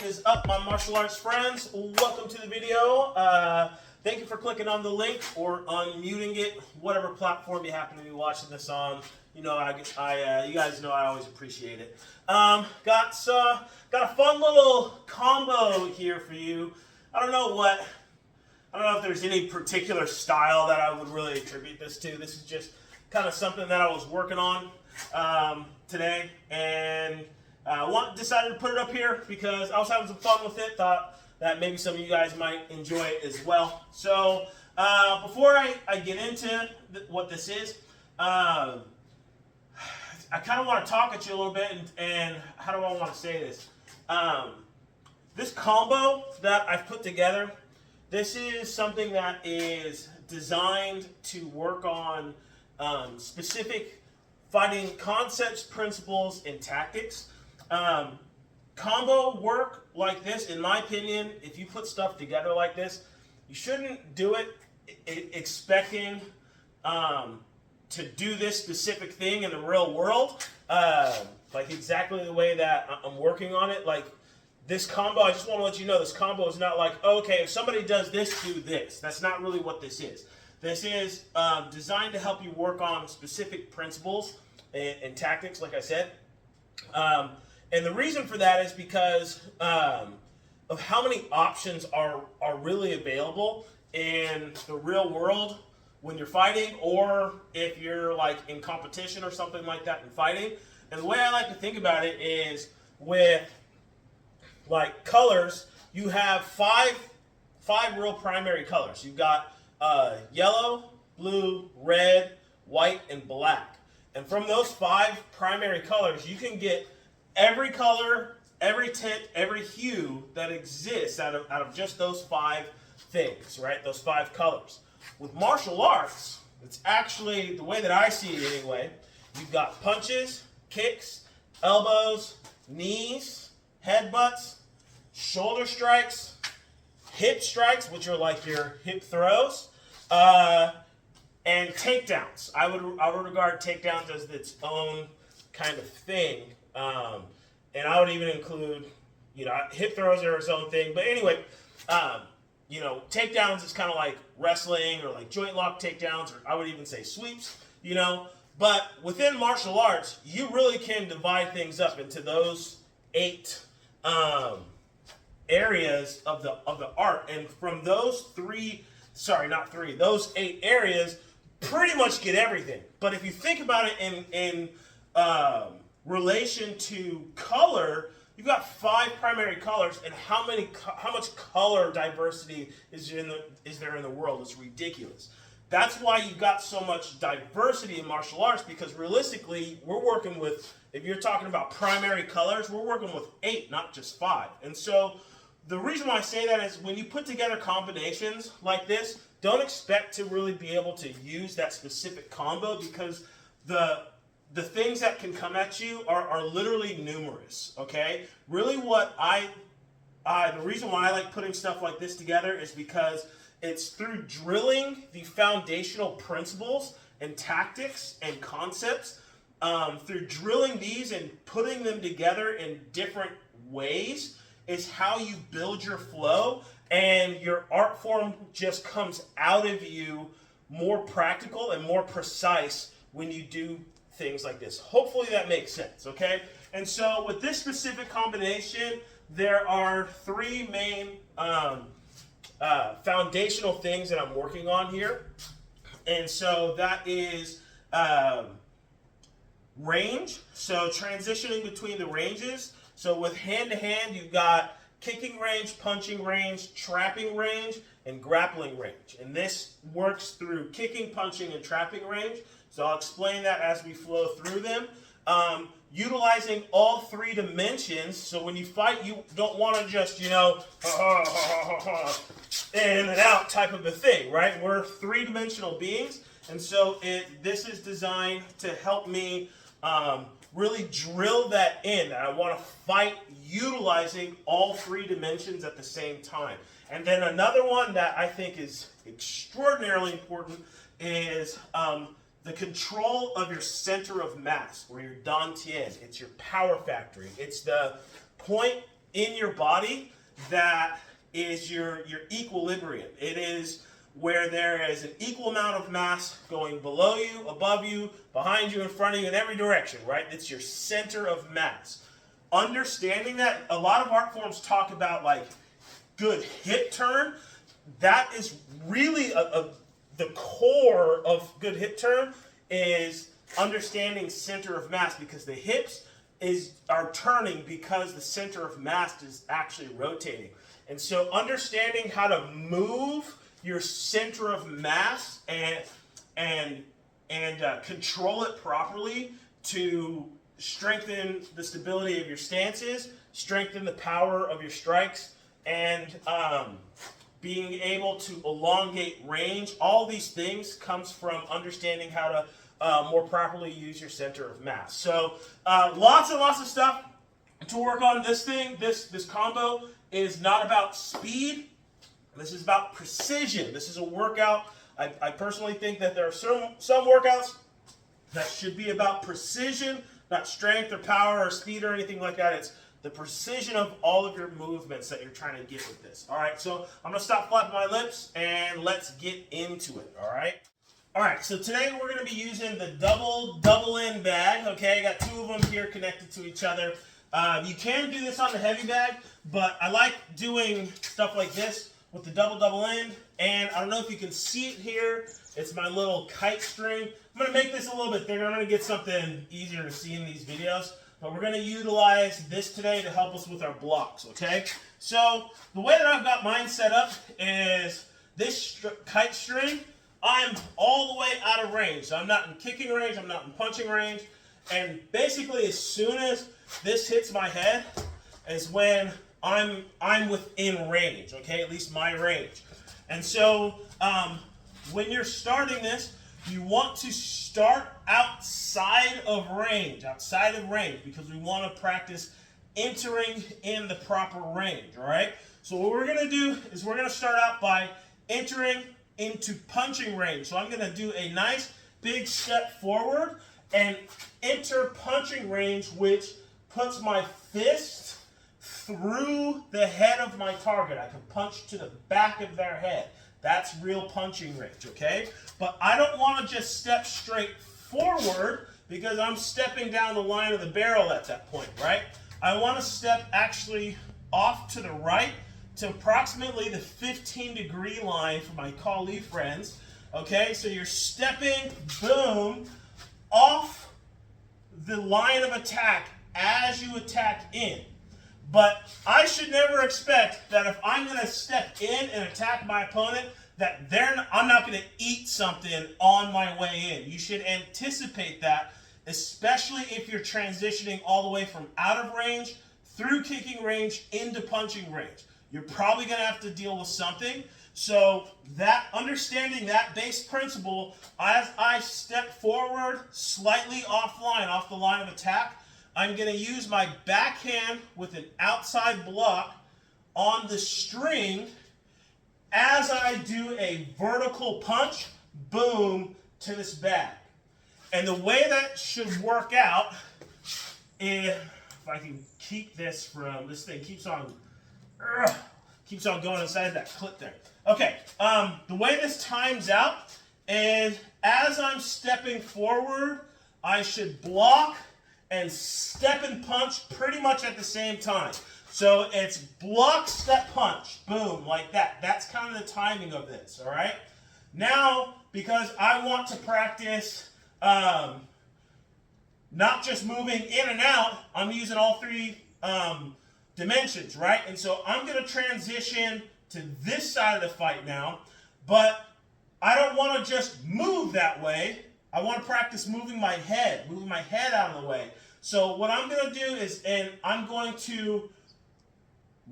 is up, my martial arts friends? Welcome to the video. Thank you for clicking on the link or unmuting it, whatever platform you happen to be watching this on. You know, you guys know I always appreciate it. Got a fun little combo here for you. I don't know if there's any particular style that I would really attribute this to. This is just kind of something that I was working on today, and decided to put it up here because I was having some fun with it. Thought that maybe some of you guys might enjoy it as well. So before I get into what this is, I kind of want to talk at you a little bit, and how do I want to say this? This combo that I've put together, this is something that is designed to work on specific fighting concepts, principles, and tactics. Combo work like this, in my opinion, if you put stuff together like this, you shouldn't do it expecting to do this specific thing in the real world, like exactly the way that I'm working on it. Like this combo, I just want to let you know, this combo is not like, okay, if somebody does this, do this. That's not really what this is. This is designed to help you work on specific principles and tactics, like I said. And the reason for that is because of how many options are really available in the real world when you're fighting, or if you're like in competition or something like that in fighting. And the way I like to think about it is with like colors, you have five real primary colors. You've got yellow, blue, red, white, and black. And from those five primary colors, you can get every color, every tint, every hue that exists out of just those five things, right? Those five colors. With martial arts, it's actually, the way that I see it anyway, you've got punches, kicks, elbows, knees, headbutts, shoulder strikes, hip strikes, which are like your hip throws, and takedowns. I would regard takedowns as its own kind of thing. And I would even include, hip throws are its own thing. But anyway, takedowns is kind of like wrestling or like joint lock takedowns, or I would even say sweeps, But within martial arts, you really can divide things up into those eight areas of the art. And from those those eight areas, pretty much get everything. But if you think about it in relation to color, you've got five primary colors, and how much color diversity is there in the world? It's ridiculous. That's why you've got so much diversity in martial arts, because realistically, we're working with, if you're talking about primary colors, we're working with 8, not just 5. And so the reason why I say that is when you put together combinations like this, don't expect to really be able to use that specific combo, because the things that can come at you are literally numerous, okay? Really the reason why I like putting stuff like this together is because it's through drilling the foundational principles and tactics and concepts, through drilling these and putting them together in different ways is how you build your flow, and your art form just comes out of you more practical and more precise when you do things like this. Hopefully that makes sense, okay? And so with this specific combination, there are 3 main foundational things that I'm working on here. And so that is range, so transitioning between the ranges. So with hand-to-hand, you've got kicking range, punching range, trapping range, and grappling range. And this works through kicking, punching, and trapping range. So I'll explain that as we flow through them. Utilizing all 3 dimensions. So when you fight, you don't want to just, in and out type of a thing, right? We're 3-dimensional beings. And so this is designed to help me really drill that in. I want to fight utilizing all 3 dimensions at the same time. And then another one that I think is extraordinarily important is the control of your center of mass, or your dantian. It's your power factory. It's the point in your body that is your equilibrium. It is where there is an equal amount of mass going below you, above you, behind you, in front of you, in every direction, right? It's your center of mass. Understanding that, a lot of art forms talk about like good hip turn. That is really the core of good hip turn is understanding center of mass, because the hips are turning because the center of mass is actually rotating. And so understanding how to move your center of mass and control it properly to strengthen the stability of your stances, strengthen the power of your strikes, and being able to elongate range. All these things comes from understanding how to more properly use your center of mass. So lots and lots of stuff to work on. This thing, this combo is not about speed. This is about precision. This is a workout. I personally think that there are some workouts that should be about precision, not strength or power or speed or anything like that. It's the precision of all of your movements that you're trying to get with this. All right, so I'm going to stop flapping my lips and let's get into it, all right? All right, so today we're going to be using the double end bag, okay? I got two of them here connected to each other. You can do this on the heavy bag, but I like doing stuff like this with the double end, and I don't know if you can see it here. It's my little kite string. I'm going to make this a little bit bigger. I'm going to get something easier to see in these videos, but we're going to utilize this today to help us with our blocks, okay? So the way that I've got mine set up is this kite string, I'm all the way out of range. So I'm not in kicking range, I'm not in punching range, and basically as soon as this hits my head is when I'm within range, okay? At least my range. And so when you're starting this, you want to start outside of range, because we want to practice entering in the proper range, all right? So what we're going to do is we're going to start out by entering into punching range. So I'm going to do a nice big step forward and enter punching range, which puts my fist through the head of my target. I can punch to the back of their head. That's real punching range, okay? But I don't want to just step straight forward because I'm stepping down the line of the barrel at that point, right? I want to step actually off to the right to approximately the 15-degree line for my Kali friends, okay? So you're stepping, boom, off the line of attack as you attack in. But I should never expect that if I'm going to step in and attack my opponent, that I'm not going to eat something on my way in. You should anticipate that, especially if you're transitioning all the way from out of range through kicking range into punching range. You're probably going to have to deal with something. So that understanding that base principle, as I step forward slightly offline, off the line of attack, I'm going to use my backhand with an outside block on the string as I do a vertical punch, boom, to this bag. And the way that should work out, if I can keep this from, this thing keeps on going inside that clip there. Okay, the way this times out is as I'm stepping forward, I should block and step and punch pretty much at the same time. So it's block, step, punch, boom, like that. That's kind of the timing of this, all right? Now, because I want to practice not just moving in and out, I'm using all three dimensions, right? And so I'm going to transition to this side of the fight now, but I don't want to just move that way. I want to practice moving my head out of the way. So what I'm going to do is, and I'm going to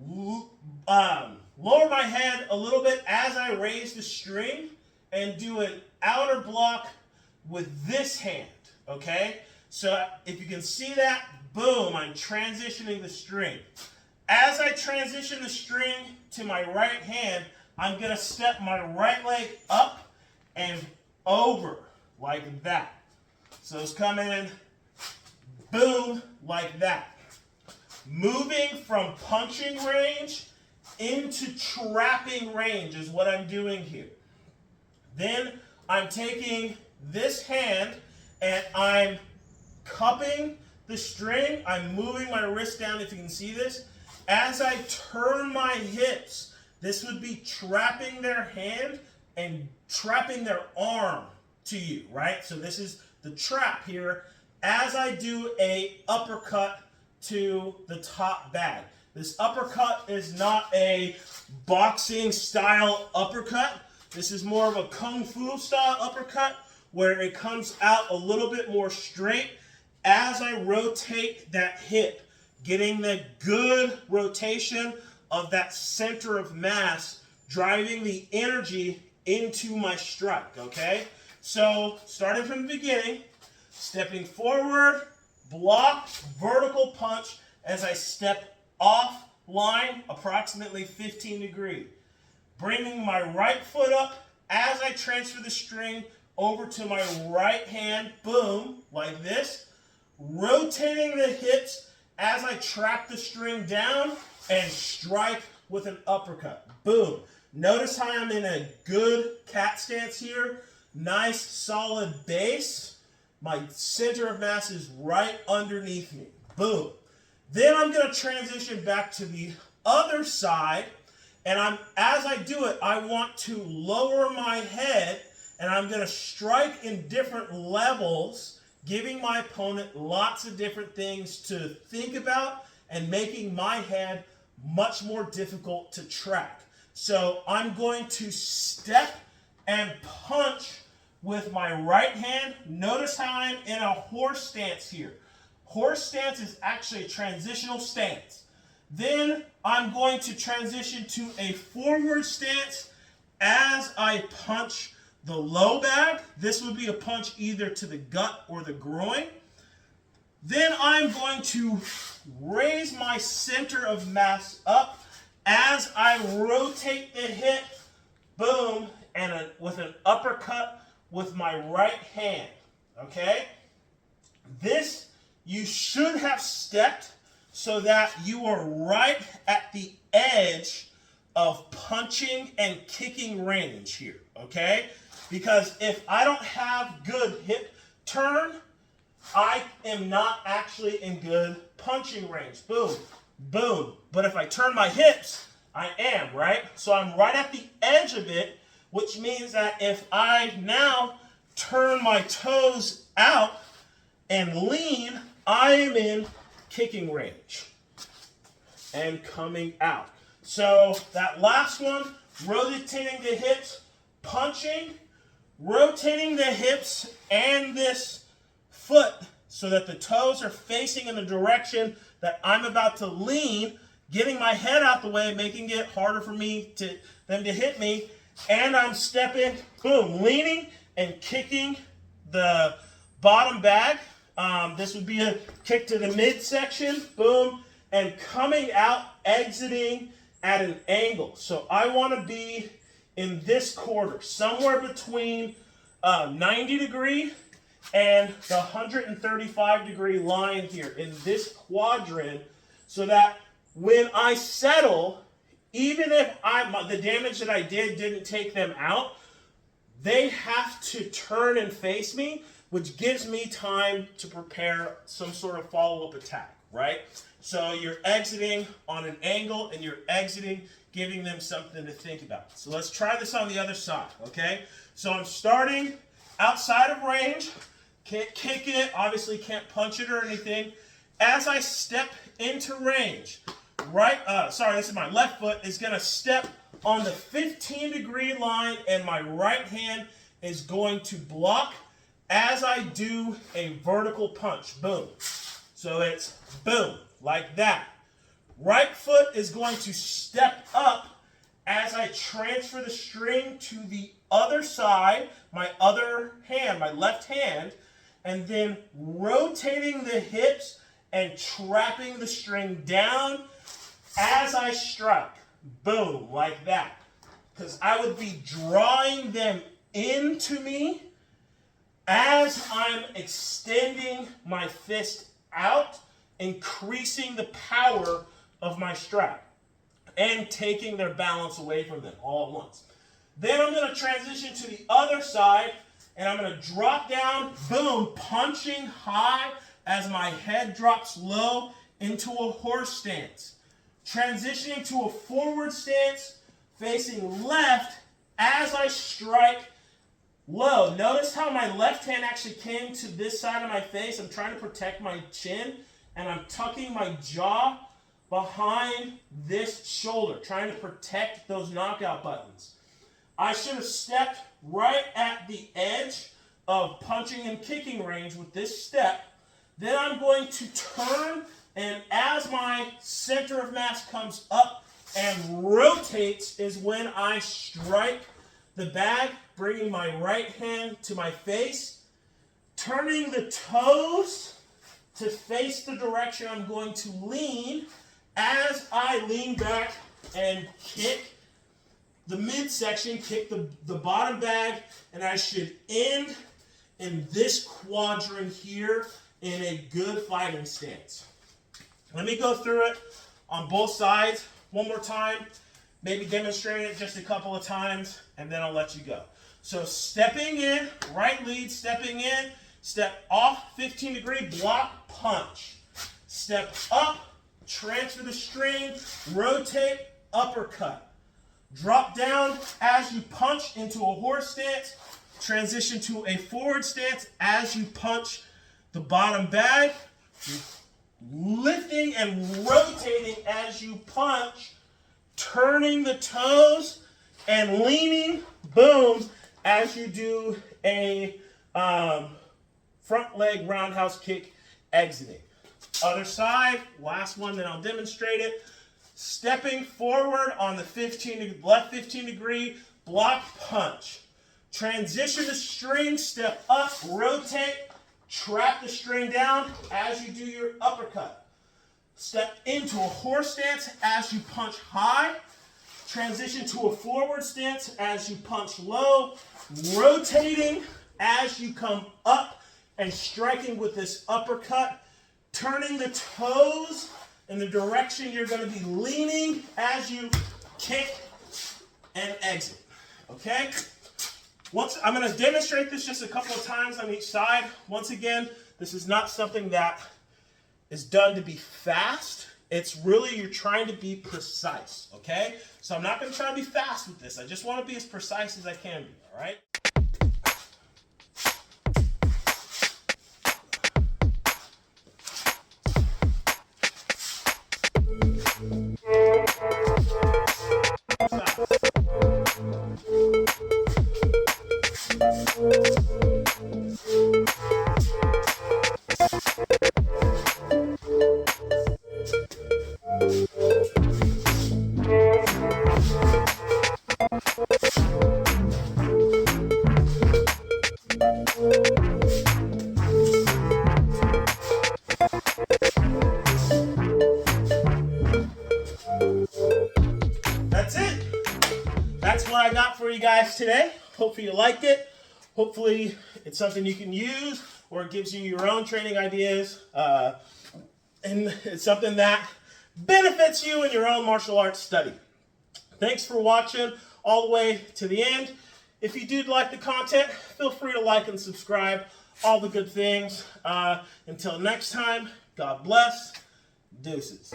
lower my head a little bit as I raise the string and do an outer block with this hand, okay? So if you can see that, boom, I'm transitioning the string. As I transition the string to my right hand, I'm going to step my right leg up and over like that. So it's coming in, boom, like that. moving from punching range into trapping range is what I'm doing here. Then I'm taking this hand and I'm cupping the string. I'm moving my wrist down, if you can see this. As I turn my hips, this would be trapping their hand and trapping their arm to you, right? So this is the trap here as I do a uppercut to the top bag. This uppercut is not a boxing style uppercut. This is more of a kung fu style uppercut where it comes out a little bit more straight as I rotate that hip, getting the good rotation of that center of mass, driving the energy into my strike, okay? So, starting from the beginning, stepping forward, block, vertical punch as I step off line, approximately 15 degrees. Bringing my right foot up as I transfer the string over to my right hand, boom, like this. Rotating the hips as I trap the string down and strike with an uppercut. Boom. Notice how I'm in a good cat stance here. Nice solid base. My center of mass is right underneath me. Boom. Then I'm going to transition back to the other side. And as I do it, I want to lower my head. And I'm going to strike in different levels, giving my opponent lots of different things to think about and making my head much more difficult to track. So I'm going to step and punch with my right hand. Notice how I'm in a horse stance here. Horse stance is actually a transitional stance. Then I'm going to transition to a forward stance as I punch the low bag. This would be a punch either to the gut or the groin. Then I'm going to raise my center of mass up as I rotate the hip, boom, and with an uppercut with my right hand, okay? This, you should have stepped so that you are right at the edge of punching and kicking range here, okay? Because if I don't have good hip turn, I am not actually in good punching range. Boom, boom. But if I turn my hips, I am, right? So I'm right at the edge of it, which means that if I now turn my toes out and lean, I am in kicking range and coming out. So that last one, rotating the hips, punching, rotating the hips and this foot so that the toes are facing in the direction that I'm about to lean, getting my head out the way, making it harder for them to hit me, and I'm stepping, boom, leaning and kicking the bottom bag. This would be a kick to the midsection, boom, and coming out, exiting at an angle. So I want to be in this quarter, somewhere between 90 degree and the 135 degree line here in this quadrant, so that when I settle, even if the damage that I did didn't take them out, they have to turn and face me, which gives me time to prepare some sort of follow-up attack, right? So you're exiting on an angle and you're exiting, giving them something to think about. So let's try this on the other side, okay? So I'm starting outside of range, can't kick it, obviously can't punch it or anything. As I step into range, this is my left foot, is gonna step on the 15 degree line and my right hand is going to block as I do a vertical punch, boom. So it's boom, like that. Right foot is going to step up as I transfer the string to the other side, my other hand, my left hand, and then rotating the hips and trapping the string down as I strike. Boom, like that. Because I would be drawing them into me as I'm extending my fist out increasing the power of my strap and taking their balance away from them all at once. Then I'm going to transition to the other side, and I'm going to drop down, boom, punching high as my head drops low into a horse stance. Transitioning to a forward stance, facing left as I strike low. Notice how my left hand actually came to this side of my face. I'm trying to protect my chin, and I'm tucking my jaw behind this shoulder, trying to protect those knockout buttons. I should have stepped right at the edge of punching and kicking range with this step. Then I'm going to turn, and as my center of mass comes up and rotates is when I strike the bag, bringing my right hand to my face, turning the toes to face the direction I'm going to lean as I lean back and kick the midsection, kick the bottom bag, and I should end in this quadrant here in a good fighting stance. Let me go through it on both sides one more time, maybe demonstrate it just a couple of times, and then I'll let you go. So stepping in, right lead, stepping in, step off, 15-degree, block, punch. Step up, transfer the string, rotate, uppercut. Drop down as you punch into a horse stance, transition to a forward stance as you punch the bottom bag, lifting and rotating as you punch, turning the toes and leaning, boom, as you do a front leg roundhouse kick exiting. Other side, last one, then I'll demonstrate it. Stepping forward on the left 15-degree, block punch. Transition the string, step up, rotate, trap the string down as you do your uppercut. Step into a horse stance as you punch high. Transition to a forward stance as you punch low. Rotating as you come up and striking with this uppercut. Turning the toes in the direction you're going to be leaning as you kick and exit. Okay? I'm going to demonstrate this just a couple of times on each side. Once again, this is not something that is done to be fast. It's really, you're trying to be precise. Okay? So I'm not going to try to be fast with this. I just want to be as precise as I can be. All right? That's it. That's what I got for you guys today. Hopefully you liked it. Hopefully it's something you can use, or it gives you your own training ideas. And it's something that benefits you in your own martial arts study. Thanks for watching all the way to the end. If you did like the content, feel free to like and subscribe. All the good things. Until next time, God bless. Deuces.